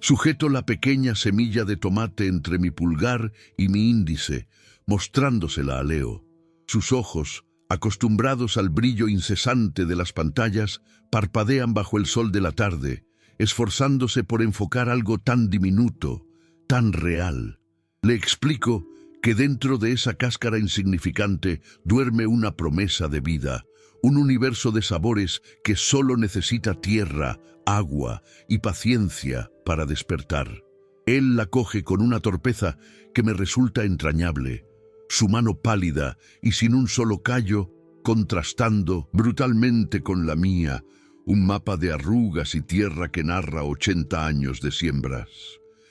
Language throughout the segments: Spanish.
Sujeto la pequeña semilla de tomate entre mi pulgar y mi índice, mostrándosela a Leo. Sus ojos, acostumbrados al brillo incesante de las pantallas, parpadean bajo el sol de la tarde, esforzándose por enfocar algo tan diminuto, tan real. Le explico que dentro de esa cáscara insignificante duerme una promesa de vida, un universo de sabores que solo necesita tierra, agua y paciencia para despertar. Él la coge con una torpeza que me resulta entrañable, su mano pálida y sin un solo callo, contrastando brutalmente con la mía, un mapa de arrugas y tierra que narra 80 años de siembras.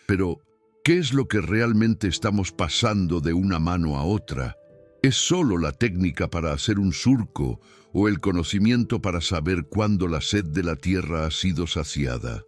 Pero, ¿qué es lo que realmente estamos pasando de una mano a otra? ¿Es solo la técnica para hacer un surco o el conocimiento para saber cuándo la sed de la tierra ha sido saciada?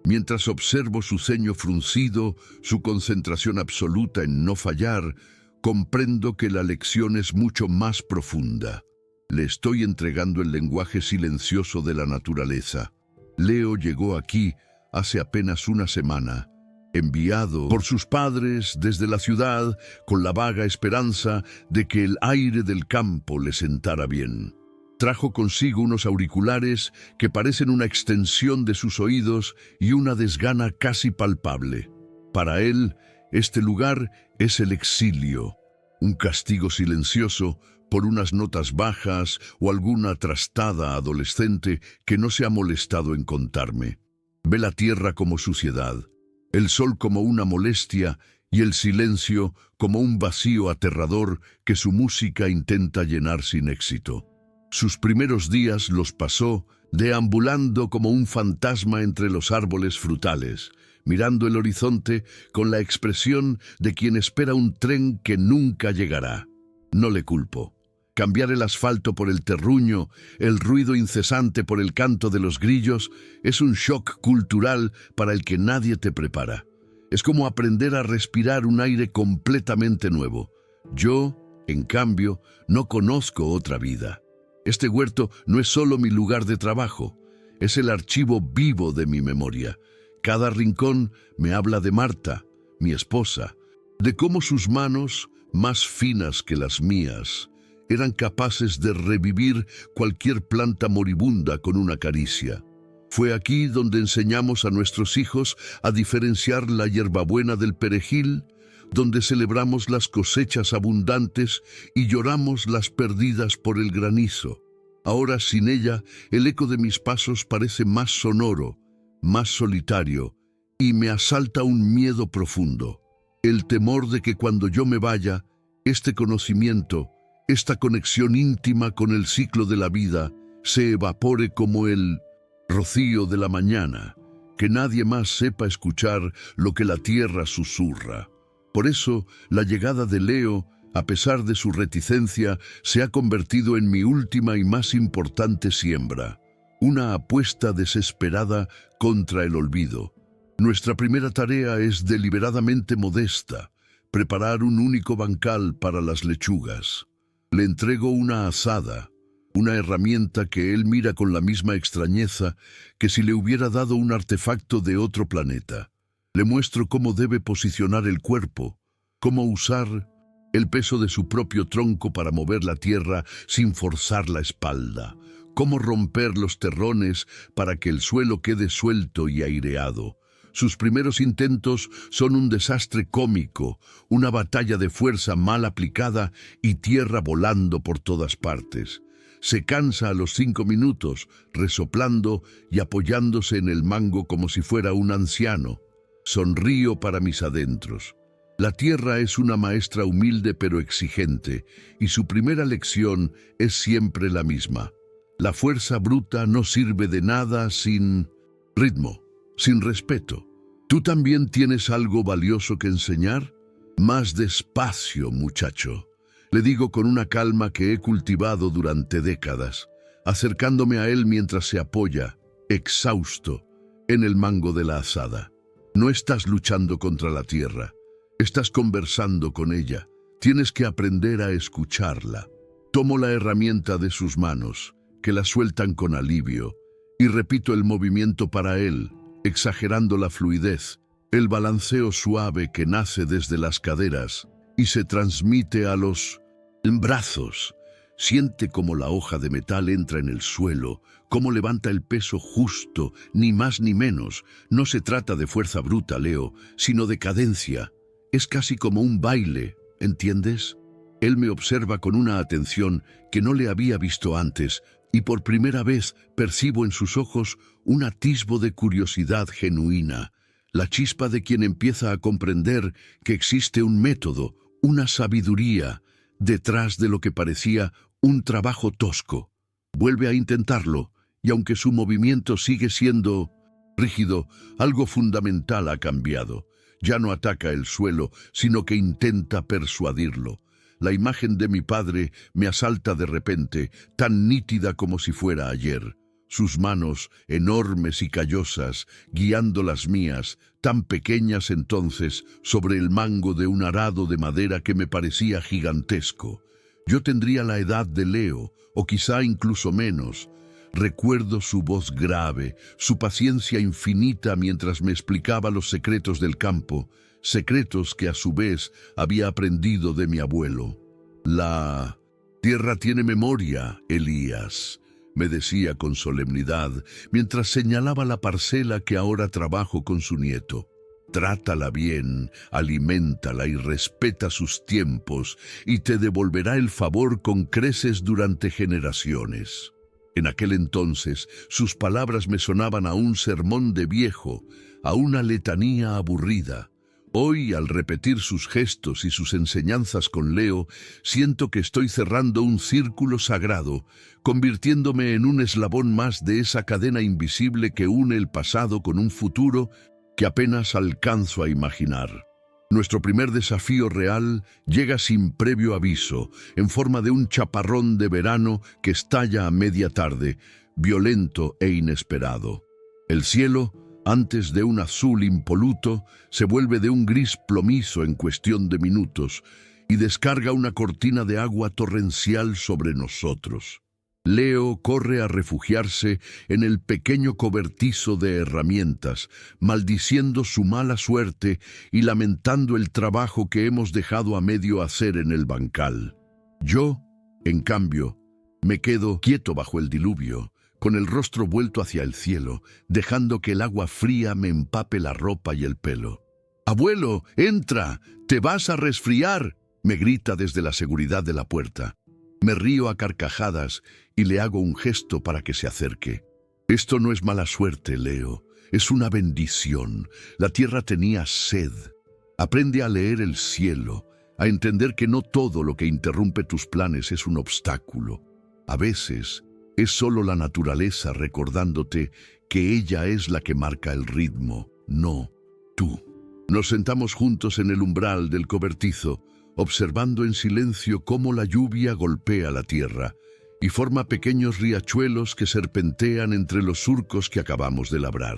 Mientras observo su ceño fruncido, su concentración absoluta en no fallar, comprendo que la lección es mucho más profunda. Le estoy entregando el lenguaje silencioso de la naturaleza. Leo llegó aquí hace apenas una semana, enviado por sus padres desde la ciudad con la vaga esperanza de que el aire del campo le sentara bien. Trajo consigo unos auriculares que parecen una extensión de sus oídos y una desgana casi palpable. Para él, este lugar es el exilio, un castigo silencioso por unas notas bajas o alguna trastada adolescente que no se ha molestado en contarme. Ve la tierra como suciedad, el sol como una molestia y el silencio como un vacío aterrador que su música intenta llenar sin éxito. Sus primeros días los pasó deambulando como un fantasma entre los árboles frutales, mirando el horizonte con la expresión de quien espera un tren que nunca llegará. No le culpo. Cambiar el asfalto por el terruño, el ruido incesante por el canto de los grillos, es un shock cultural para el que nadie te prepara. Es como aprender a respirar un aire completamente nuevo. Yo, en cambio, no conozco otra vida. Este huerto no es solo mi lugar de trabajo, es el archivo vivo de mi memoria. Cada rincón me habla de Marta, mi esposa, de cómo sus manos, más finas que las mías, eran capaces de revivir cualquier planta moribunda con una caricia. Fue aquí donde enseñamos a nuestros hijos a diferenciar la hierbabuena del perejil, donde celebramos las cosechas abundantes y lloramos las perdidas por el granizo. Ahora, sin ella, el eco de mis pasos parece más sonoro, más solitario, y me asalta un miedo profundo. El temor de que cuando yo me vaya, este conocimiento, esta conexión íntima con el ciclo de la vida, se evapore como el rocío de la mañana, que nadie más sepa escuchar lo que la tierra susurra. Por eso, la llegada de Leo, a pesar de su reticencia, se ha convertido en mi última y más importante siembra, una apuesta desesperada contra el olvido. Nuestra primera tarea es deliberadamente modesta, preparar un único bancal para las lechugas. Le entrego una azada, una herramienta que él mira con la misma extrañeza que si le hubiera dado un artefacto de otro planeta. Le muestro cómo debe posicionar el cuerpo, cómo usar el peso de su propio tronco para mover la tierra sin forzar la espalda, cómo romper los terrones para que el suelo quede suelto y aireado. Sus primeros intentos son un desastre cómico, una batalla de fuerza mal aplicada y tierra volando por todas partes. Se cansa a los 5 minutos, resoplando y apoyándose en el mango como si fuera un anciano. Sonrío para mis adentros. La tierra es una maestra humilde pero exigente, y su primera lección es siempre la misma. La fuerza bruta no sirve de nada sin ritmo, sin respeto. ¿Tú también tienes algo valioso que enseñar? Más despacio, muchacho, le digo con una calma que he cultivado durante décadas, acercándome a él mientras se apoya, exhausto, en el mango de la azada. No estás luchando contra la tierra, estás conversando con ella. Tienes que aprender a escucharla. Tomo la herramienta de sus manos, que la sueltan con alivio, y repito el movimiento para él, exagerando la fluidez, el balanceo suave que nace desde las caderas y se transmite a los brazos. Siente cómo la hoja de metal entra en el suelo, cómo levanta el peso justo, ni más ni menos. No se trata de fuerza bruta, Leo, sino de cadencia. Es casi como un baile, ¿entiendes? Él me observa con una atención que no le había visto antes, y por primera vez percibo en sus ojos un atisbo de curiosidad genuina, la chispa de quien empieza a comprender que existe un método, una sabiduría, detrás de lo que parecía un trabajo tosco. Vuelve a intentarlo, y aunque su movimiento sigue siendo rígido, algo fundamental ha cambiado. Ya no ataca el suelo, sino que intenta persuadirlo. La imagen de mi padre me asalta de repente, tan nítida como si fuera ayer. Sus manos, enormes y callosas, guiando las mías, tan pequeñas entonces, sobre el mango de un arado de madera que me parecía gigantesco. Yo tendría la edad de Leo, o quizá incluso menos. Recuerdo su voz grave, su paciencia infinita mientras me explicaba los secretos del campo, secretos que a su vez había aprendido de mi abuelo. La tierra tiene memoria, Elías, me decía con solemnidad, mientras señalaba la parcela que ahora trabajo con su nieto. Trátala bien, aliméntala y respeta sus tiempos, y te devolverá el favor con creces durante generaciones. En aquel entonces, sus palabras me sonaban a un sermón de viejo, a una letanía aburrida. Hoy, al repetir sus gestos y sus enseñanzas con Leo, siento que estoy cerrando un círculo sagrado, convirtiéndome en un eslabón más de esa cadena invisible que une el pasado con un futuro que apenas alcanzo a imaginar. Nuestro primer desafío real llega sin previo aviso, en forma de un chaparrón de verano que estalla a media tarde, violento e inesperado. El cielo, antes de un azul impoluto, se vuelve de un gris plomizo en cuestión de minutos y descarga una cortina de agua torrencial sobre nosotros. Leo corre a refugiarse en el pequeño cobertizo de herramientas, maldiciendo su mala suerte y lamentando el trabajo que hemos dejado a medio hacer en el bancal. Yo, en cambio, me quedo quieto bajo el diluvio, con el rostro vuelto hacia el cielo, dejando que el agua fría me empape la ropa y el pelo. «Abuelo, entra, te vas a resfriar», me grita desde la seguridad de la puerta. Me río a carcajadas y le hago un gesto para que se acerque. Esto no es mala suerte, Leo, es una bendición. La tierra tenía sed. Aprende a leer el cielo, a entender que no todo lo que interrumpe tus planes es un obstáculo. A veces es solo la naturaleza recordándote que ella es la que marca el ritmo, no tú. Nos sentamos juntos en el umbral del cobertizo, observando en silencio cómo la lluvia golpea la tierra y forma pequeños riachuelos que serpentean entre los surcos que acabamos de labrar.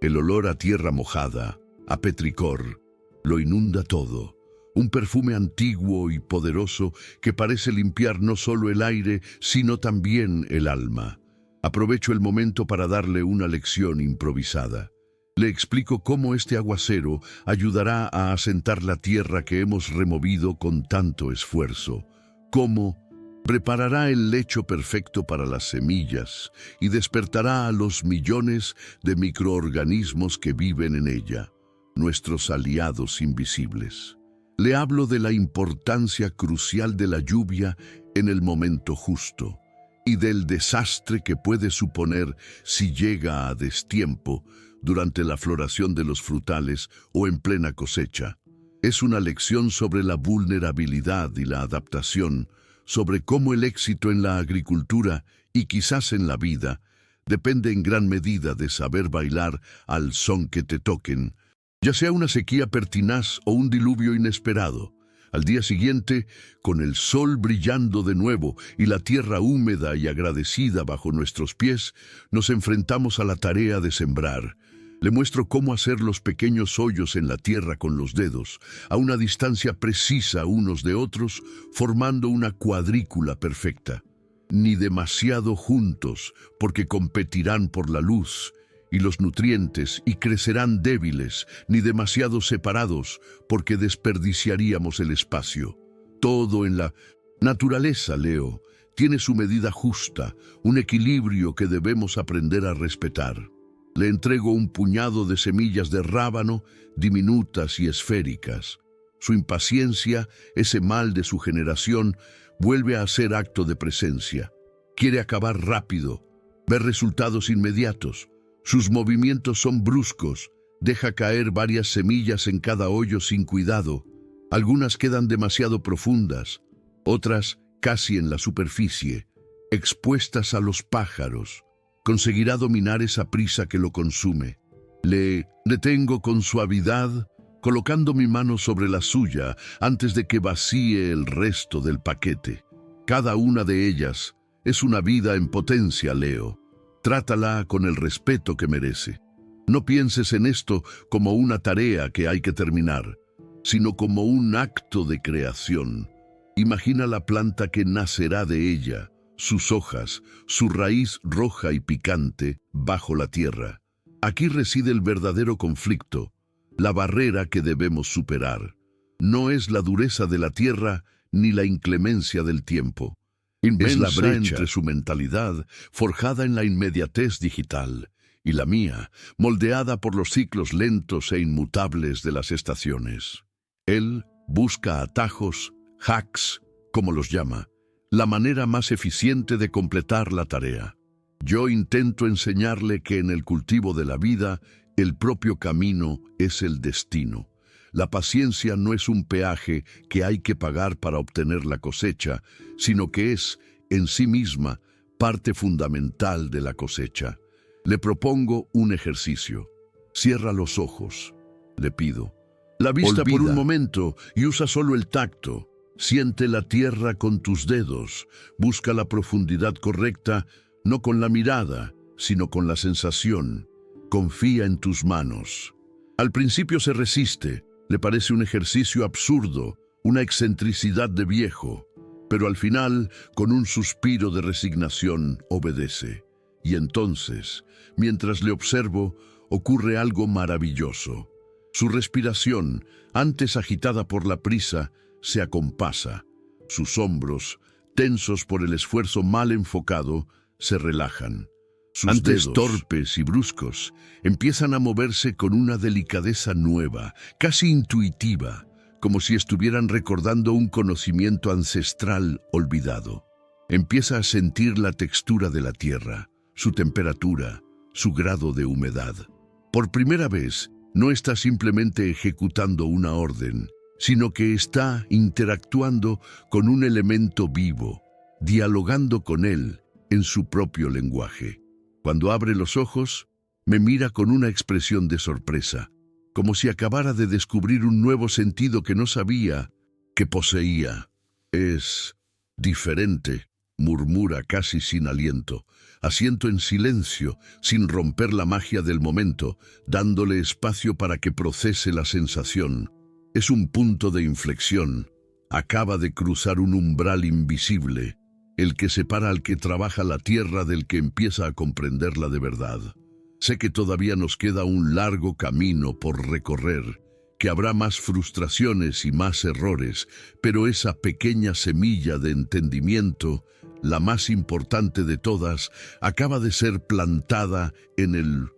El olor a tierra mojada, a petricor, lo inunda todo. Un perfume antiguo y poderoso que parece limpiar no solo el aire, sino también el alma. Aprovecho el momento para darle una lección improvisada. Le explico cómo este aguacero ayudará a asentar la tierra que hemos removido con tanto esfuerzo, cómo preparará el lecho perfecto para las semillas y despertará a los millones de microorganismos que viven en ella, nuestros aliados invisibles. Le hablo de la importancia crucial de la lluvia en el momento justo y del desastre que puede suponer si llega a destiempo durante la floración de los frutales o en plena cosecha. Es una lección sobre la vulnerabilidad y la adaptación, sobre cómo el éxito en la agricultura y quizás en la vida depende en gran medida de saber bailar al son que te toquen, ya sea una sequía pertinaz o un diluvio inesperado. Al día siguiente, con el sol brillando de nuevo y la tierra húmeda y agradecida bajo nuestros pies, nos enfrentamos a la tarea de sembrar. Le muestro cómo hacer los pequeños hoyos en la tierra con los dedos, a una distancia precisa unos de otros, formando una cuadrícula perfecta. Ni demasiado juntos, porque competirán por la luz, y los nutrientes y crecerán débiles, ni demasiado separados, porque desperdiciaríamos el espacio. Todo en la naturaleza, Leo, tiene su medida justa, un equilibrio que debemos aprender a respetar. Le entrego un puñado de semillas de rábano, diminutas y esféricas. Su impaciencia, ese mal de su generación, vuelve a ser acto de presencia. Quiere acabar rápido, ver resultados inmediatos. Sus movimientos son bruscos, deja caer varias semillas en cada hoyo sin cuidado. Algunas quedan demasiado profundas, otras casi en la superficie, expuestas a los pájaros. Conseguirá dominar esa prisa que lo consume. Le detengo con suavidad, colocando mi mano sobre la suya antes de que vacíe el resto del paquete. Cada una de ellas es una vida en potencia, Leo. Trátala con el respeto que merece. No pienses en esto como una tarea que hay que terminar, sino como un acto de creación. Imagina la planta que nacerá de ella, sus hojas, su raíz roja y picante bajo la tierra. Aquí reside el verdadero conflicto, la barrera que debemos superar. No es la dureza de la tierra ni la inclemencia del tiempo. Es la brecha entre su mentalidad, forjada en la inmediatez digital, y la mía, moldeada por los ciclos lentos e inmutables de las estaciones. Él busca atajos, hacks, como los llama, la manera más eficiente de completar la tarea. Yo intento enseñarle que en el cultivo de la vida, el propio camino es el destino. La paciencia no es un peaje que hay que pagar para obtener la cosecha, sino que es, en sí misma, parte fundamental de la cosecha. Le propongo un ejercicio. Cierra los ojos, le pido. La vista por un momento y usa solo el tacto. Siente la tierra con tus dedos. Busca la profundidad correcta, no con la mirada, sino con la sensación. Confía en tus manos. Al principio se resiste. Le parece un ejercicio absurdo, una excentricidad de viejo, pero al final, con un suspiro de resignación, obedece. Y entonces, mientras le observo, ocurre algo maravilloso. Su respiración, antes agitada por la prisa, se acompasa. Sus hombros, tensos por el esfuerzo mal enfocado, se relajan. Sus dedos, torpes y bruscos, empiezan a moverse con una delicadeza nueva, casi intuitiva, como si estuvieran recordando un conocimiento ancestral olvidado. Empieza a sentir la textura de la tierra, su temperatura, su grado de humedad. Por primera vez, no está simplemente ejecutando una orden, sino que está interactuando con un elemento vivo, dialogando con él en su propio lenguaje. Cuando abre los ojos, me mira con una expresión de sorpresa, como si acabara de descubrir un nuevo sentido que no sabía que poseía. Es diferente, murmura casi sin aliento. Asiento en silencio, sin romper la magia del momento, dándole espacio para que procese la sensación. Es un punto de inflexión. Acaba de cruzar un umbral invisible, el que separa al que trabaja la tierra del que empieza a comprenderla de verdad. Sé que todavía nos queda un largo camino por recorrer, que habrá más frustraciones y más errores, pero esa pequeña semilla de entendimiento, la más importante de todas, acaba de ser plantada en el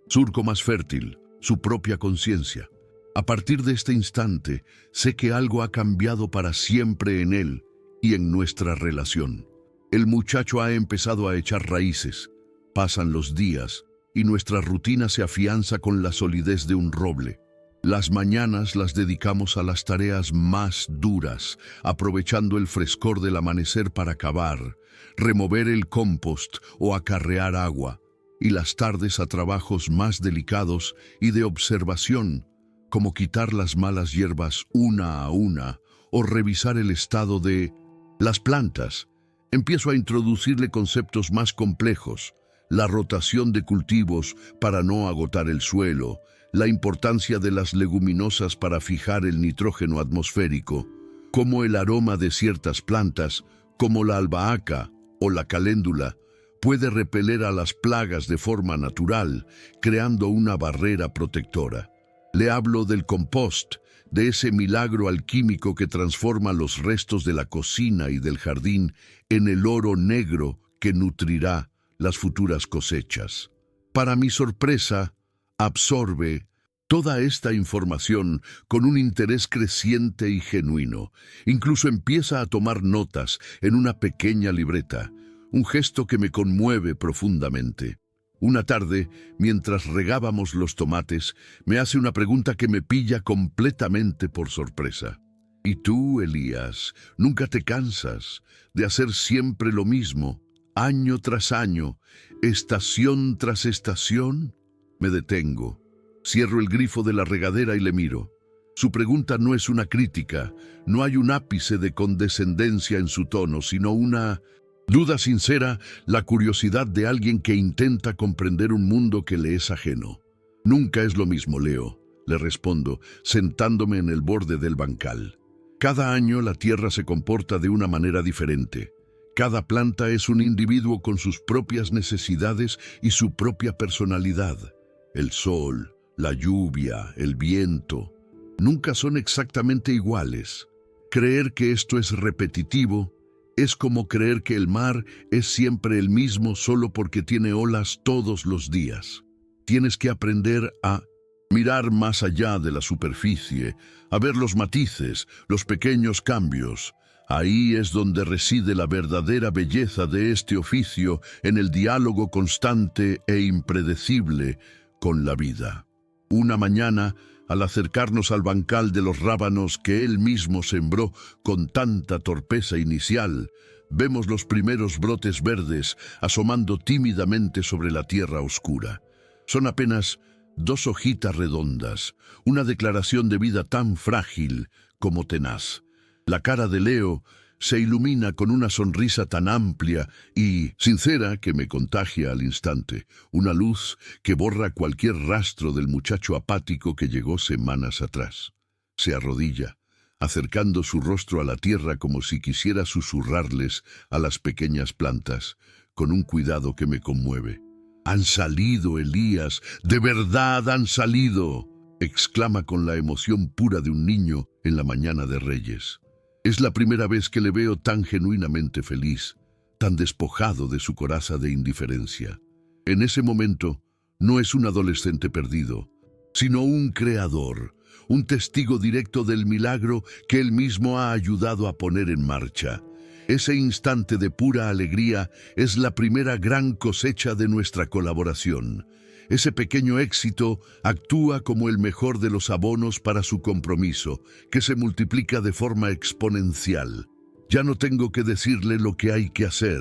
surco más fértil, su propia conciencia. A partir de este instante, sé que algo ha cambiado para siempre en él y en nuestra relación. El muchacho ha empezado a echar raíces. Pasan los días y nuestra rutina se afianza con la solidez de un roble. Las mañanas las dedicamos a las tareas más duras, aprovechando el frescor del amanecer para cavar, remover el compost o acarrear agua, y las tardes a trabajos más delicados y de observación, como quitar las malas hierbas una a una o revisar el estado de las plantas. Empiezo a introducirle conceptos más complejos, la rotación de cultivos para no agotar el suelo, la importancia de las leguminosas para fijar el nitrógeno atmosférico, cómo el aroma de ciertas plantas, como la albahaca o la caléndula, puede repeler a las plagas de forma natural, creando una barrera protectora. Le hablo del compost, de ese milagro alquímico que transforma los restos de la cocina y del jardín en el oro negro que nutrirá las futuras cosechas. Para mi sorpresa, absorbe toda esta información con un interés creciente y genuino. Incluso empieza a tomar notas en una pequeña libreta, un gesto que me conmueve profundamente. Una tarde, mientras regábamos los tomates, me hace una pregunta que me pilla completamente por sorpresa. ¿Y tú, Elías, nunca te cansas de hacer siempre lo mismo, año tras año, estación tras estación? Me detengo, cierro el grifo de la regadera y le miro. Su pregunta no es una crítica, no hay un ápice de condescendencia en su tono, sino una duda sincera, la curiosidad de alguien que intenta comprender un mundo que le es ajeno. Nunca es lo mismo, Leo, le respondo, sentándome en el borde del bancal. Cada año la tierra se comporta de una manera diferente. Cada planta es un individuo con sus propias necesidades y su propia personalidad. El sol, la lluvia, el viento, nunca son exactamente iguales. Creer que esto es repetitivo es como creer que el mar es siempre el mismo solo porque tiene olas todos los días. Tienes que aprender a mirar más allá de la superficie, a ver los matices, los pequeños cambios. Ahí es donde reside la verdadera belleza de este oficio, en el diálogo constante e impredecible con la vida. Una mañana, al acercarnos al bancal de los rábanos que él mismo sembró con tanta torpeza inicial, vemos los primeros brotes verdes asomando tímidamente sobre la tierra oscura. Son apenas 2 hojitas redondas, una declaración de vida tan frágil como tenaz. La cara de Leo se ilumina con una sonrisa tan amplia y sincera que me contagia al instante, una luz que borra cualquier rastro del muchacho apático que llegó semanas atrás. Se arrodilla, acercando su rostro a la tierra como si quisiera susurrarles a las pequeñas plantas, con un cuidado que me conmueve. «Han salido, Elías, de verdad han salido», exclama con la emoción pura de un niño en la mañana de Reyes. Es la primera vez que le veo tan genuinamente feliz, tan despojado de su coraza de indiferencia. En ese momento, no es un adolescente perdido, sino un creador, un testigo directo del milagro que él mismo ha ayudado a poner en marcha. Ese instante de pura alegría es la primera gran cosecha de nuestra colaboración. Ese pequeño éxito actúa como el mejor de los abonos para su compromiso, que se multiplica de forma exponencial. Ya no tengo que decirle lo que hay que hacer.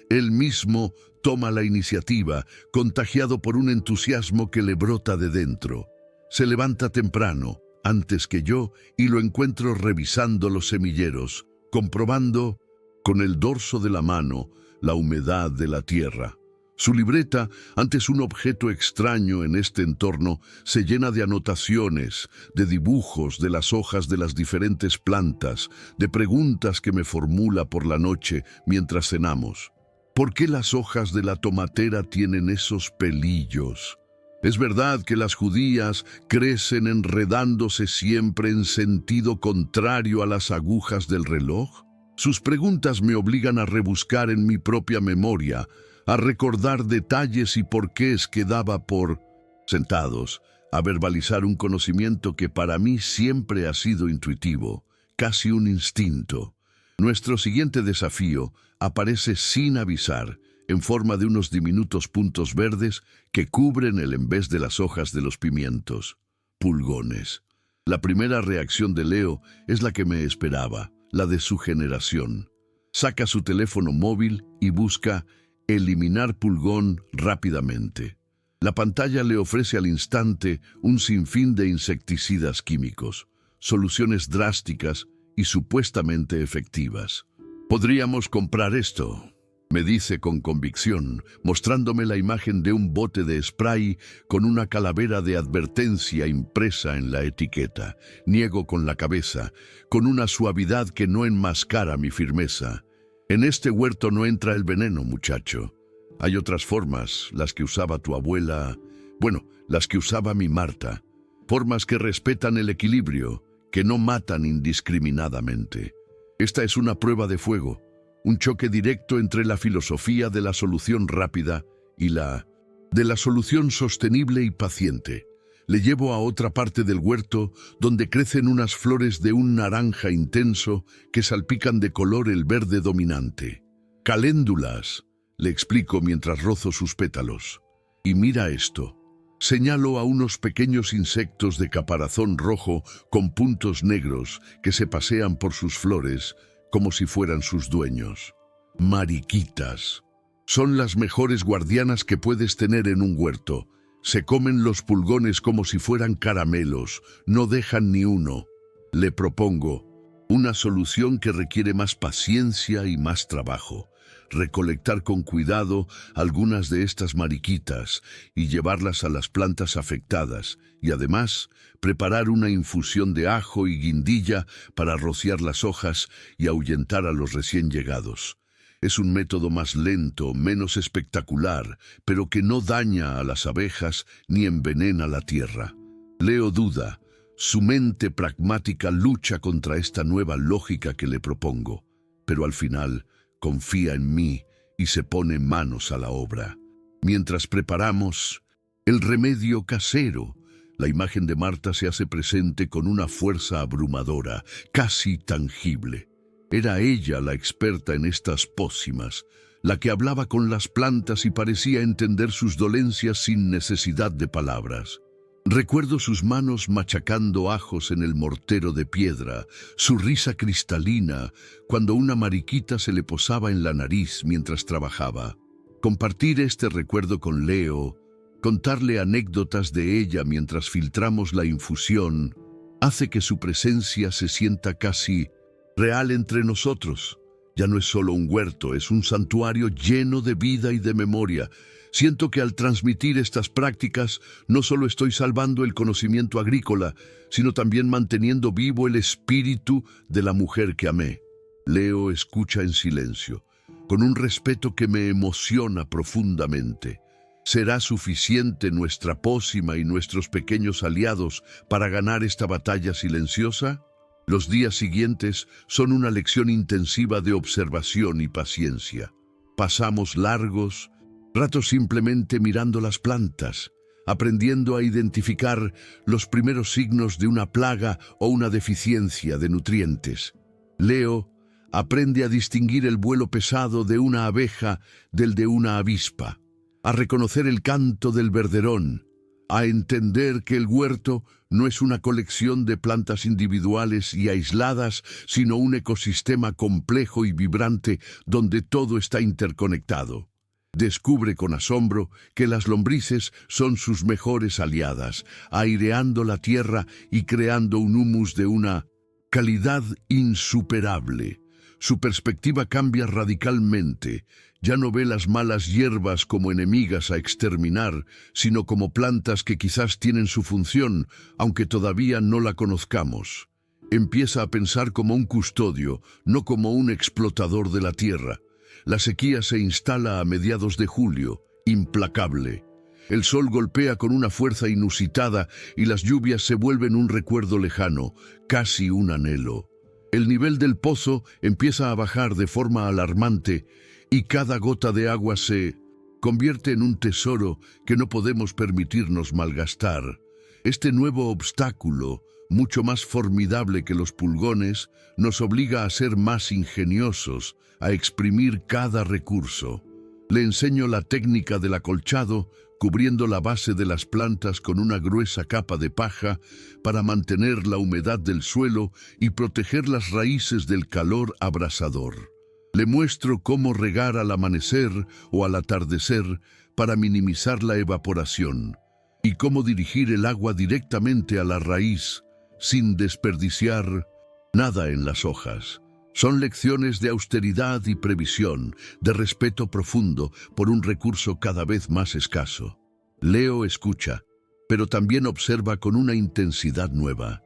Él mismo toma la iniciativa, contagiado por un entusiasmo que le brota de dentro. Se levanta temprano, antes que yo, y lo encuentro revisando los semilleros, comprobando con el dorso de la mano la humedad de la tierra. Su libreta, antes un objeto extraño en este entorno, se llena de anotaciones, de dibujos de las hojas de las diferentes plantas, de preguntas que me formula por la noche mientras cenamos. ¿Por qué las hojas de la tomatera tienen esos pelillos? ¿Es verdad que las judías crecen enredándose siempre en sentido contrario a las agujas del reloj? Sus preguntas me obligan a rebuscar en mi propia memoria, a recordar detalles y porqués que daba por sentados, a verbalizar un conocimiento que para mí siempre ha sido intuitivo, casi un instinto. Nuestro siguiente desafío aparece sin avisar, en forma de unos diminutos puntos verdes que cubren el envés de las hojas de los pimientos. Pulgones. La primera reacción de Leo es la que me esperaba, la de su generación. Saca su teléfono móvil y busca eliminar pulgón rápidamente. La pantalla le ofrece al instante un sinfín de insecticidas químicos, soluciones drásticas y supuestamente efectivas. «Podríamos comprar esto», me dice con convicción, mostrándome la imagen de un bote de spray con una calavera de advertencia impresa en la etiqueta. Niego con la cabeza, con una suavidad que no enmascara mi firmeza. «En este huerto no entra el veneno, muchacho. Hay otras formas, las que usaba tu abuela, bueno, las que usaba mi Marta. Formas que respetan el equilibrio, que no matan indiscriminadamente. Esta es una prueba de fuego, un choque directo entre la filosofía de la solución rápida y la de la solución sostenible y paciente. Le llevo a otra parte del huerto donde crecen unas flores de un naranja intenso que salpican de color el verde dominante. Caléndulas, le explico mientras rozo sus pétalos. Y mira esto. Señalo a unos pequeños insectos de caparazón rojo con puntos negros que se pasean por sus flores como si fueran sus dueños. Mariquitas. Son las mejores guardianas que puedes tener en un huerto. Se comen los pulgones como si fueran caramelos, no dejan ni uno. Le propongo una solución que requiere más paciencia y más trabajo. Recolectar con cuidado algunas de estas mariquitas y llevarlas a las plantas afectadas y además preparar una infusión de ajo y guindilla para rociar las hojas y ahuyentar a los recién llegados. Es un método más lento, menos espectacular, pero que no daña a las abejas ni envenena la tierra. Leo duda. Su mente pragmática lucha contra esta nueva lógica que le propongo, pero al final confía en mí y se pone manos a la obra. Mientras preparamos el remedio casero, la imagen de Marta se hace presente con una fuerza abrumadora, casi tangible. Era ella la experta en estas pócimas, la que hablaba con las plantas y parecía entender sus dolencias sin necesidad de palabras. Recuerdo sus manos machacando ajos en el mortero de piedra, su risa cristalina cuando una mariquita se le posaba en la nariz mientras trabajaba. Compartir este recuerdo con Leo, contarle anécdotas de ella mientras filtramos la infusión, hace que su presencia se sienta casi real entre nosotros. Ya no es solo un huerto, es un santuario lleno de vida y de memoria. Siento que al transmitir estas prácticas no solo estoy salvando el conocimiento agrícola, sino también manteniendo vivo el espíritu de la mujer que amé. Leo escucha en silencio, con un respeto que me emociona profundamente. ¿Será suficiente nuestra pócima y nuestros pequeños aliados para ganar esta batalla silenciosa? Los días siguientes son una lección intensiva de observación y paciencia. Pasamos largos ratos simplemente mirando las plantas, aprendiendo a identificar los primeros signos de una plaga o una deficiencia de nutrientes. Leo aprende a distinguir el vuelo pesado de una abeja del de una avispa, a reconocer el canto del verderón, a entender que el huerto no es una colección de plantas individuales y aisladas, sino un ecosistema complejo y vibrante donde todo está interconectado. Descubre con asombro que las lombrices son sus mejores aliadas, aireando la tierra y creando un humus de una calidad insuperable. Su perspectiva cambia radicalmente. Ya no ve las malas hierbas como enemigas a exterminar, sino como plantas que quizás tienen su función, aunque todavía no la conozcamos. Empieza a pensar como un custodio, no como un explotador de la tierra. La sequía se instala a mediados de julio, implacable. El sol golpea con una fuerza inusitada y las lluvias se vuelven un recuerdo lejano, casi un anhelo. El nivel del pozo empieza a bajar de forma alarmante y cada gota de agua se convierte en un tesoro que no podemos permitirnos malgastar. Este nuevo obstáculo, mucho más formidable que los pulgones, nos obliga a ser más ingeniosos, a exprimir cada recurso. Le enseño la técnica del acolchado, cubriendo la base de las plantas con una gruesa capa de paja para mantener la humedad del suelo y proteger las raíces del calor abrasador. Le muestro cómo regar al amanecer o al atardecer para minimizar la evaporación y cómo dirigir el agua directamente a la raíz sin desperdiciar nada en las hojas. Son lecciones de austeridad y previsión, de respeto profundo por un recurso cada vez más escaso. Leo escucha, pero también observa con una intensidad nueva.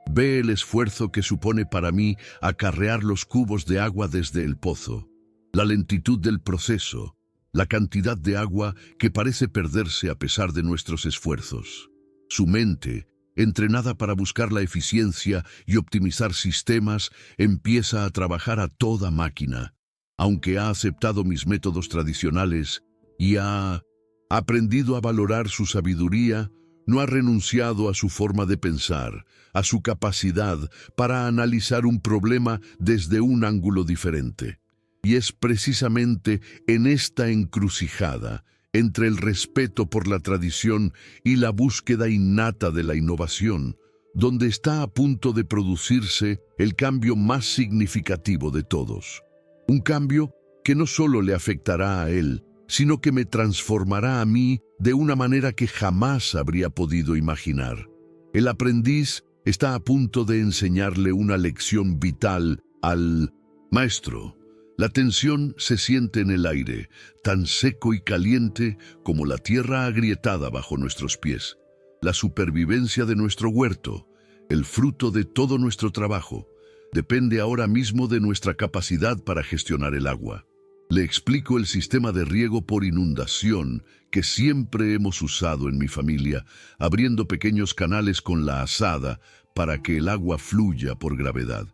Ve el esfuerzo que supone para mí acarrear los cubos de agua desde el pozo, la lentitud del proceso, la cantidad de agua que parece perderse a pesar de nuestros esfuerzos. Su mente, entrenada para buscar la eficiencia y optimizar sistemas, empieza a trabajar a toda máquina. Aunque ha aceptado mis métodos tradicionales y ha aprendido a valorar su sabiduría, no ha renunciado a su forma de pensar, a su capacidad para analizar un problema desde un ángulo diferente. Y es precisamente en esta encrucijada, entre el respeto por la tradición y la búsqueda innata de la innovación, donde está a punto de producirse el cambio más significativo de todos. Un cambio que no solo le afectará a él, sino que me transformará a mí de una manera que jamás habría podido imaginar. El aprendiz está a punto de enseñarle una lección vital al maestro. La tensión se siente en el aire, tan seco y caliente como la tierra agrietada bajo nuestros pies. La supervivencia de nuestro huerto, el fruto de todo nuestro trabajo, depende ahora mismo de nuestra capacidad para gestionar el agua. Le explico el sistema de riego por inundación que siempre hemos usado en mi familia, abriendo pequeños canales con la azada para que el agua fluya por gravedad.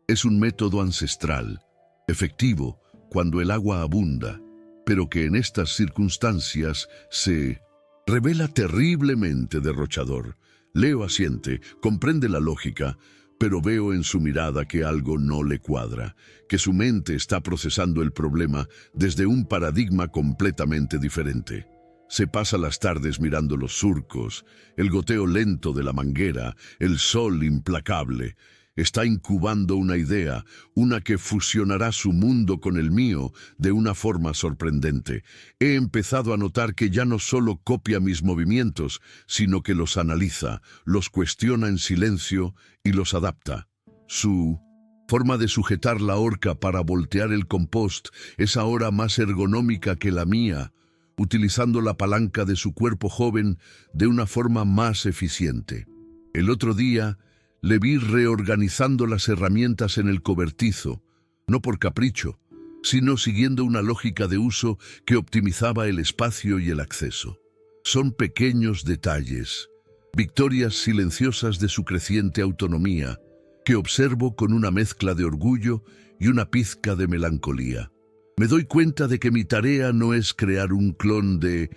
Es un método ancestral, efectivo cuando el agua abunda, pero que en estas circunstancias se revela terriblemente derrochador. Leo asiente, comprende la lógica, pero veo en su mirada que algo no le cuadra, que su mente está procesando el problema desde un paradigma completamente diferente. Se pasa las tardes mirando los surcos, el goteo lento de la manguera, el sol implacable. Está incubando una idea, una que fusionará su mundo con el mío de una forma sorprendente. He empezado a notar que ya no solo copia mis movimientos, sino que los analiza, los cuestiona en silencio y los adapta. Su forma de sujetar la horca para voltear el compost es ahora más ergonómica que la mía, utilizando la palanca de su cuerpo joven de una forma más eficiente. El otro día le vi reorganizando las herramientas en el cobertizo, no por capricho, sino siguiendo una lógica de uso que optimizaba el espacio y el acceso. Son pequeños detalles, victorias silenciosas de su creciente autonomía, que observo con una mezcla de orgullo y una pizca de melancolía. Me doy cuenta de que mi tarea no es crear un clon de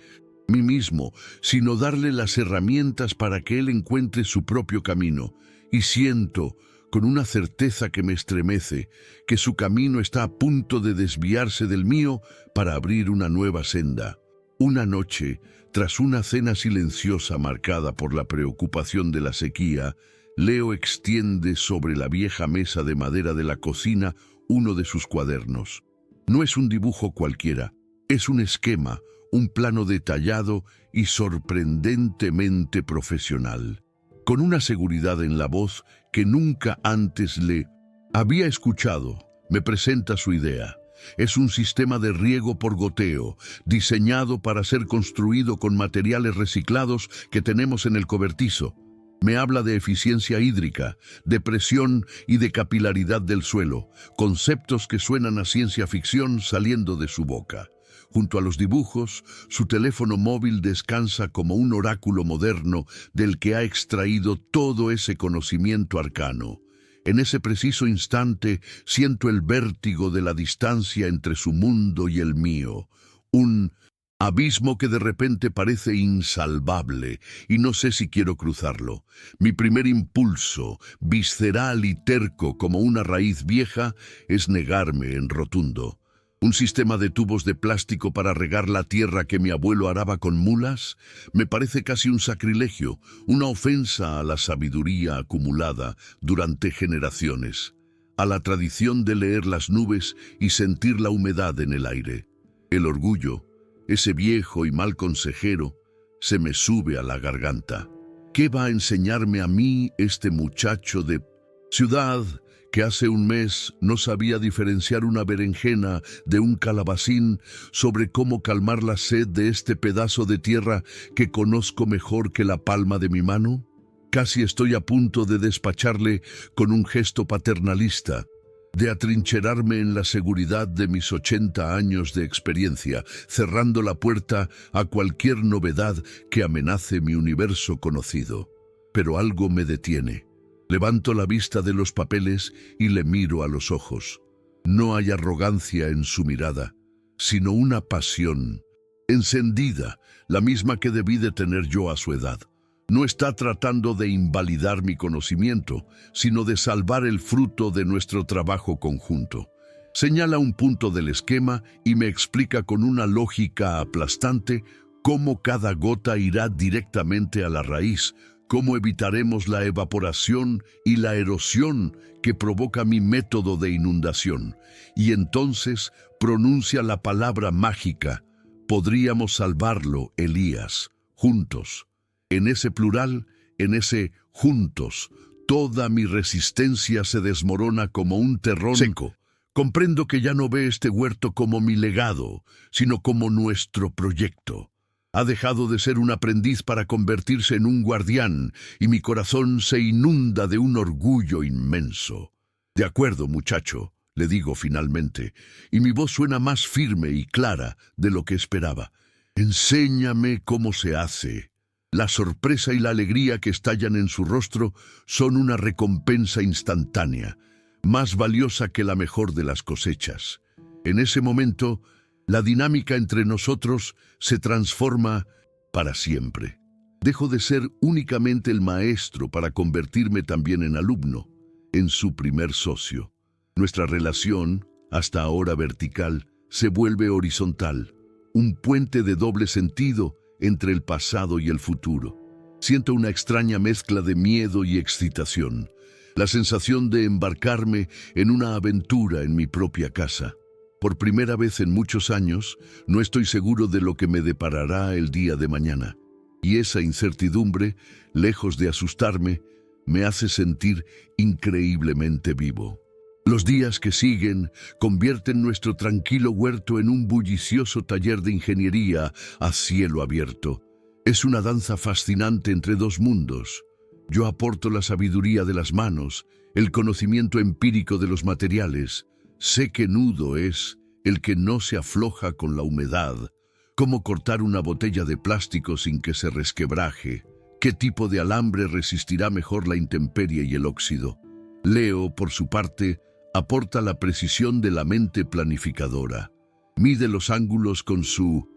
mí mismo, sino darle las herramientas para que él encuentre su propio camino. Y siento, con una certeza que me estremece, que su camino está a punto de desviarse del mío para abrir una nueva senda. Una noche, tras una cena silenciosa marcada por la preocupación de la sequía, Leo extiende sobre la vieja mesa de madera de la cocina uno de sus cuadernos. No es un dibujo cualquiera, es un esquema, un plano detallado y sorprendentemente profesional. Con una seguridad en la voz que nunca antes le había escuchado, me presenta su idea. Es un sistema de riego por goteo, diseñado para ser construido con materiales reciclados que tenemos en el cobertizo. Me habla de eficiencia hídrica, de presión y de capilaridad del suelo, conceptos que suenan a ciencia ficción saliendo de su boca. Junto a los dibujos, su teléfono móvil descansa como un oráculo moderno del que ha extraído todo ese conocimiento arcano. En ese preciso instante siento el vértigo de la distancia entre su mundo y el mío, un abismo que de repente parece insalvable y no sé si quiero cruzarlo. Mi primer impulso, visceral y terco como una raíz vieja, es negarme en rotundo. ¿Un sistema de tubos de plástico para regar la tierra que mi abuelo araba con mulas? Me parece casi un sacrilegio, una ofensa a la sabiduría acumulada durante generaciones, a la tradición de leer las nubes y sentir la humedad en el aire. El orgullo, ese viejo y mal consejero, se me sube a la garganta. ¿Qué va a enseñarme a mí este muchacho de ciudad que hace un mes no sabía diferenciar una berenjena de un calabacín, sobre cómo calmar la sed de este pedazo de tierra que conozco mejor que la palma de mi mano? Casi estoy a punto de despacharle con un gesto paternalista. de atrincherarme en la seguridad de mis 80 años de experiencia, cerrando la puerta a cualquier novedad que amenace mi universo conocido. Pero algo me detiene. Levanto la vista de los papeles y le miro a los ojos. No hay arrogancia en su mirada, sino una pasión encendida, la misma que debí de tener yo a su edad. No está tratando de invalidar mi conocimiento, sino de salvar el fruto de nuestro trabajo conjunto. Señala un punto del esquema y me explica con una lógica aplastante cómo cada gota irá directamente a la raíz, cómo evitaremos la evaporación y la erosión que provoca mi método de inundación. Y entonces pronuncia la palabra mágica: podríamos salvarlo, Elías, juntos. En ese plural, en ese juntos, toda mi resistencia se desmorona como un terrón seco. Comprendo que ya no ve este huerto como mi legado, sino como nuestro proyecto. Ha dejado de ser un aprendiz para convertirse en un guardián, y mi corazón se inunda de un orgullo inmenso. De acuerdo, muchacho, le digo finalmente, y mi voz suena más firme y clara de lo que esperaba. Enséñame cómo se hace. La sorpresa y la alegría que estallan en su rostro son una recompensa instantánea, más valiosa que la mejor de las cosechas. En ese momento, la dinámica entre nosotros se transforma para siempre. Dejo de ser únicamente el maestro para convertirme también en alumno, en su primer socio. Nuestra relación, hasta ahora vertical, se vuelve horizontal, un puente de doble sentido entre el pasado y el futuro. Siento una extraña mezcla de miedo y excitación, la sensación de embarcarme en una aventura en mi propia casa. Por primera vez en muchos años, no estoy seguro de lo que me deparará el día de mañana, y esa incertidumbre, lejos de asustarme, me hace sentir increíblemente vivo. Los días que siguen convierten nuestro tranquilo huerto en un bullicioso taller de ingeniería a cielo abierto. Es una danza fascinante entre dos mundos. Yo aporto la sabiduría de las manos, el conocimiento empírico de los materiales. Sé que nudo es el que no se afloja con la humedad. Cómo cortar una botella de plástico sin que se resquebraje. Qué tipo de alambre resistirá mejor la intemperie y el óxido. Leo, por su parte, aporta la precisión de la mente planificadora. Mide los ángulos con su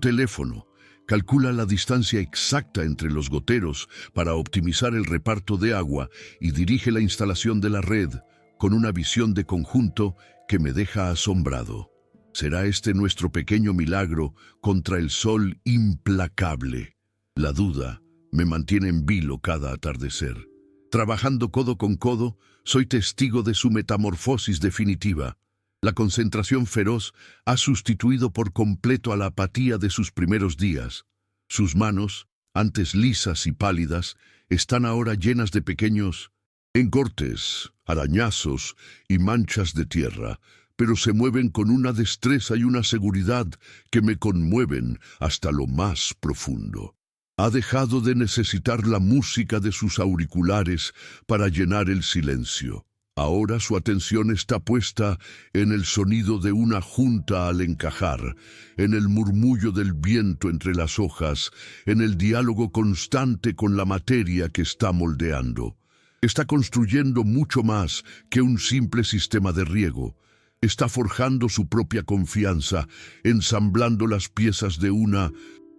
teléfono. Calcula la distancia exacta entre los goteros para optimizar el reparto de agua y dirige la instalación de la red con una visión de conjunto que me deja asombrado. ¿Será este nuestro pequeño milagro contra el sol implacable? La duda me mantiene en vilo cada atardecer. Trabajando codo con codo, soy testigo de su metamorfosis definitiva. La concentración feroz ha sustituido por completo a la apatía de sus primeros días. Sus manos, antes lisas y pálidas, están ahora llenas de pequeños encortes, arañazos y manchas de tierra, pero se mueven con una destreza y una seguridad que me conmueven hasta lo más profundo. Ha dejado de necesitar la música de sus auriculares para llenar el silencio. Ahora su atención está puesta en el sonido de una junta al encajar, en el murmullo del viento entre las hojas, en el diálogo constante con la materia que está moldeando. Está construyendo mucho más que un simple sistema de riego. Está forjando su propia confianza, ensamblando las piezas de una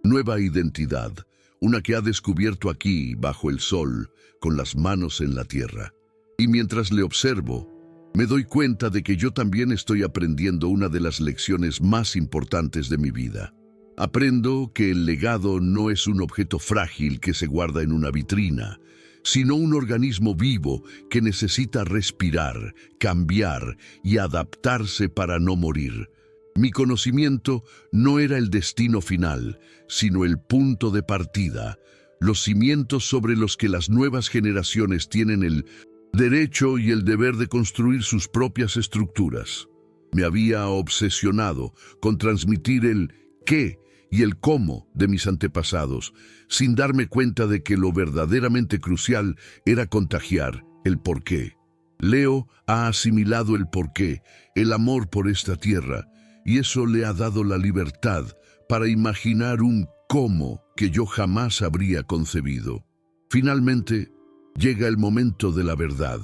nueva identidad, una que ha descubierto aquí, bajo el sol, con las manos en la tierra. Y mientras le observo, me doy cuenta de que yo también estoy aprendiendo una de las lecciones más importantes de mi vida. Aprendo que el legado no es un objeto frágil que se guarda en una vitrina, sino un organismo vivo que necesita respirar, cambiar y adaptarse para no morir. Mi conocimiento no era el destino final, sino el punto de partida, los cimientos sobre los que las nuevas generaciones tienen el derecho y el deber de construir sus propias estructuras. Me había obsesionado con transmitir el qué y el cómo de mis antepasados, sin darme cuenta de que lo verdaderamente crucial era contagiar el porqué. Leo ha asimilado el porqué, el amor por esta tierra, y eso le ha dado la libertad para imaginar un cómo que yo jamás habría concebido. Finalmente, llega el momento de la verdad.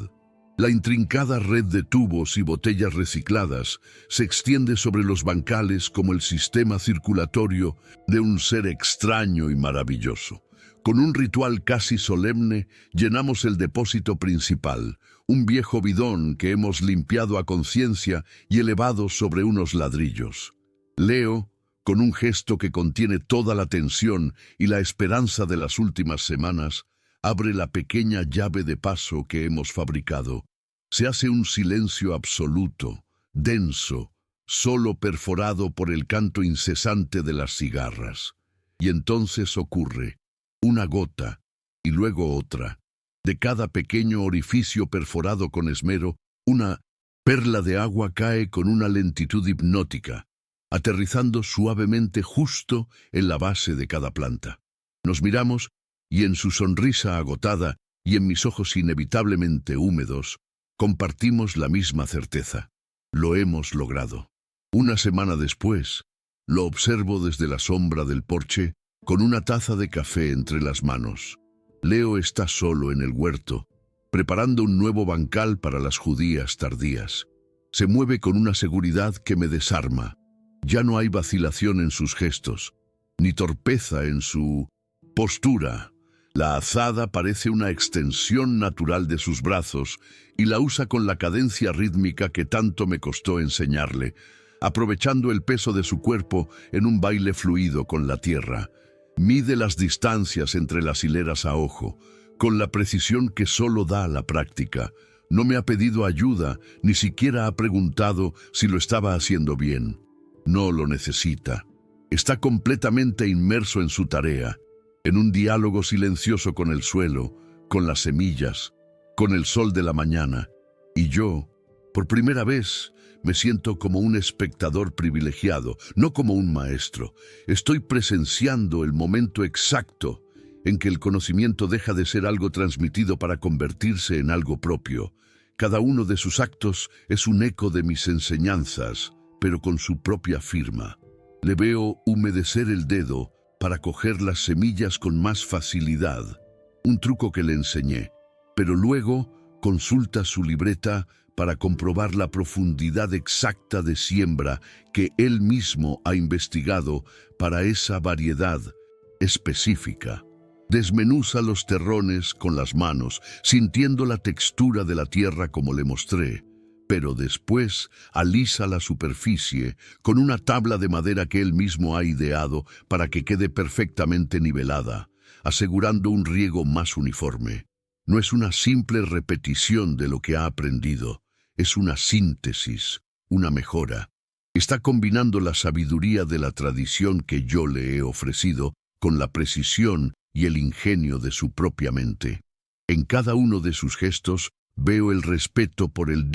La intrincada red de tubos y botellas recicladas se extiende sobre los bancales como el sistema circulatorio de un ser extraño y maravilloso. Con un ritual casi solemne, llenamos el depósito principal, un viejo bidón que hemos limpiado a conciencia y elevado sobre unos ladrillos. Leo, con un gesto que contiene toda la tensión y la esperanza de las últimas semanas, abre la pequeña llave de paso que hemos fabricado. Se hace un silencio absoluto, denso, solo perforado por el canto incesante de las cigarras. Y entonces ocurre una gota, y luego otra. De cada pequeño orificio perforado con esmero, una perla de agua cae con una lentitud hipnótica, aterrizando suavemente justo en la base de cada planta. Nos miramos, y en su sonrisa agotada y en mis ojos inevitablemente húmedos, compartimos la misma certeza. Lo hemos logrado. Una semana después, lo observo desde la sombra del porche, con una taza de café entre las manos. Leo está solo en el huerto, preparando un nuevo bancal para las judías tardías. Se mueve con una seguridad que me desarma. Ya no hay vacilación en sus gestos, ni torpeza en su postura. La azada parece una extensión natural de sus brazos y la usa con la cadencia rítmica que tanto me costó enseñarle, aprovechando el peso de su cuerpo en un baile fluido con la tierra. Mide las distancias entre las hileras a ojo, con la precisión que solo da la práctica. No me ha pedido ayuda, ni siquiera ha preguntado si lo estaba haciendo bien. No lo necesita. Está completamente inmerso en su tarea, en un diálogo silencioso con el suelo, con las semillas, con el sol de la mañana. Y yo, por primera vez, me siento como un espectador privilegiado, no como un maestro. Estoy presenciando el momento exacto en que el conocimiento deja de ser algo transmitido para convertirse en algo propio. Cada uno de sus actos es un eco de mis enseñanzas, pero con su propia firma. Le veo humedecer el dedo para coger las semillas con más facilidad, un truco que le enseñé, pero luego consulta su libreta para comprobar la profundidad exacta de siembra que él mismo ha investigado para esa variedad específica. Desmenuza los terrones con las manos, sintiendo la textura de la tierra como le mostré, pero después alisa la superficie con una tabla de madera que él mismo ha ideado para que quede perfectamente nivelada, asegurando un riego más uniforme. No es una simple repetición de lo que ha aprendido, es una síntesis, una mejora. Está combinando la sabiduría de la tradición que yo le he ofrecido con la precisión y el ingenio de su propia mente. En cada uno de sus gestos veo el respeto por el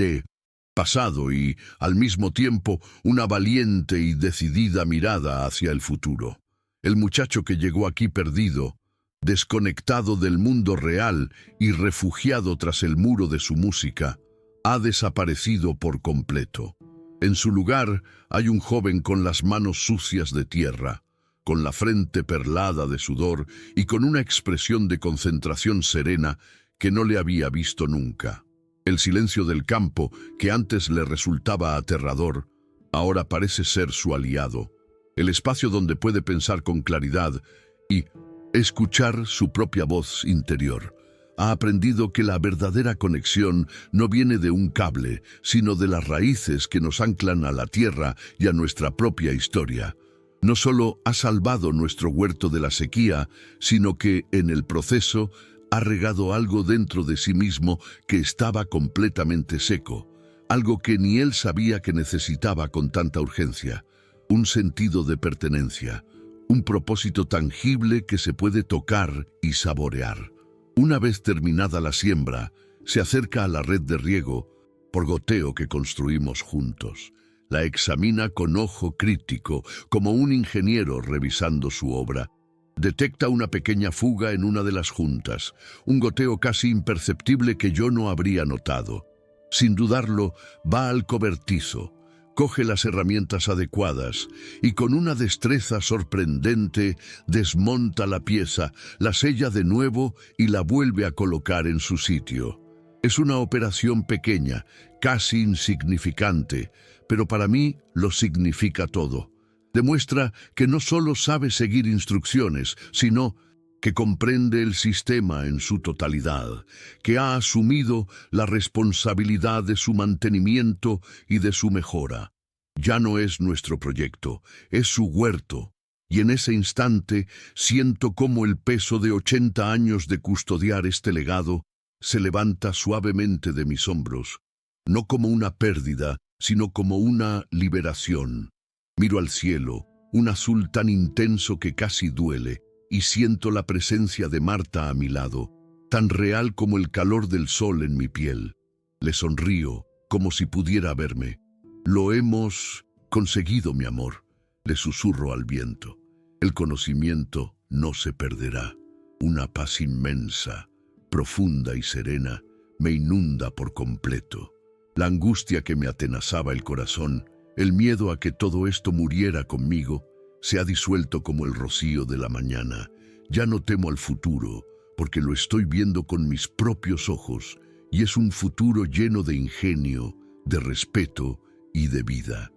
pasado y, al mismo tiempo, una valiente y decidida mirada hacia el futuro. El muchacho que llegó aquí perdido, desconectado del mundo real y refugiado tras el muro de su música, ha desaparecido por completo. En su lugar hay un joven con las manos sucias de tierra, con la frente perlada de sudor y con una expresión de concentración serena que no le había visto nunca. El silencio del campo, que antes le resultaba aterrador, ahora parece ser su aliado. El espacio donde puede pensar con claridad y escuchar su propia voz interior. Ha aprendido que la verdadera conexión no viene de un cable, sino de las raíces que nos anclan a la tierra y a nuestra propia historia. No solo ha salvado nuestro huerto de la sequía, sino que, en el proceso, ha regado algo dentro de sí mismo que estaba completamente seco, algo que ni él sabía que necesitaba con tanta urgencia, un sentido de pertenencia, un propósito tangible que se puede tocar y saborear. Una vez terminada la siembra, se acerca a la red de riego por goteo que construimos juntos. La examina con ojo crítico, como un ingeniero revisando su obra. Detecta una pequeña fuga en una de las juntas, un goteo casi imperceptible que yo no habría notado. Sin dudarlo, va al cobertizo, coge las herramientas adecuadas y con una destreza sorprendente desmonta la pieza, la sella de nuevo y la vuelve a colocar en su sitio. Es una operación pequeña, casi insignificante, pero para mí lo significa todo. Demuestra que no solo sabe seguir instrucciones, sino que comprende el sistema en su totalidad, que ha asumido la responsabilidad de su mantenimiento y de su mejora. Ya no es nuestro proyecto, es su huerto, y en ese instante siento cómo el peso de 80 años de custodiar este legado se levanta suavemente de mis hombros, no como una pérdida, sino como una liberación. Miro al cielo, un azul tan intenso que casi duele, y siento la presencia de Marta a mi lado, tan real como el calor del sol en mi piel. Le sonrío, como si pudiera verme. Lo hemos conseguido, mi amor, le susurro al viento. El conocimiento no se perderá. Una paz inmensa, profunda y serena, me inunda por completo. La angustia que me atenazaba el corazón, el miedo a que todo esto muriera conmigo, se ha disuelto como el rocío de la mañana. Ya no temo al futuro, porque lo estoy viendo con mis propios ojos, y es un futuro lleno de ingenio, de respeto y de vida.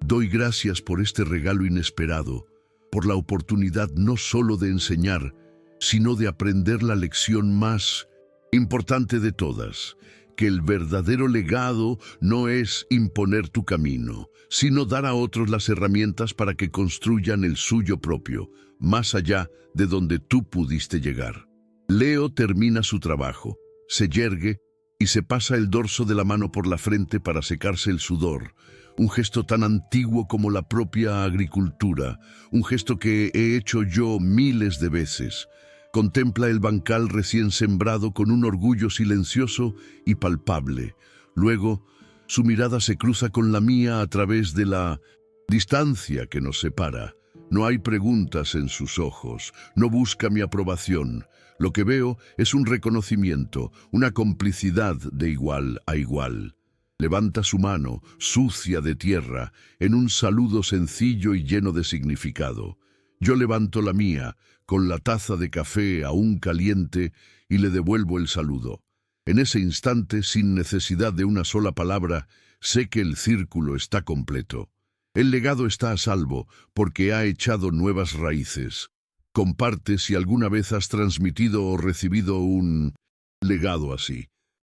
Doy gracias por este regalo inesperado, por la oportunidad no solo de enseñar, sino de aprender la lección más importante de todas, que el verdadero legado no es imponer tu camino, sino dar a otros las herramientas para que construyan el suyo propio, más allá de donde tú pudiste llegar. Leo termina su trabajo, se yergue y se pasa el dorso de la mano por la frente para secarse el sudor, un gesto tan antiguo como la propia agricultura, un gesto que he hecho yo miles de veces. Contempla el bancal recién sembrado con un orgullo silencioso y palpable. Luego, su mirada se cruza con la mía a través de la distancia que nos separa. No hay preguntas en sus ojos, no busca mi aprobación. Lo que veo es un reconocimiento, una complicidad de igual a igual. Levanta su mano, sucia de tierra, en un saludo sencillo y lleno de significado. Yo levanto la mía, con la taza de café aún caliente, y le devuelvo el saludo. En ese instante, sin necesidad de una sola palabra, sé que el círculo está completo. El legado está a salvo, porque ha echado nuevas raíces. Comparte si alguna vez has transmitido o recibido un legado así.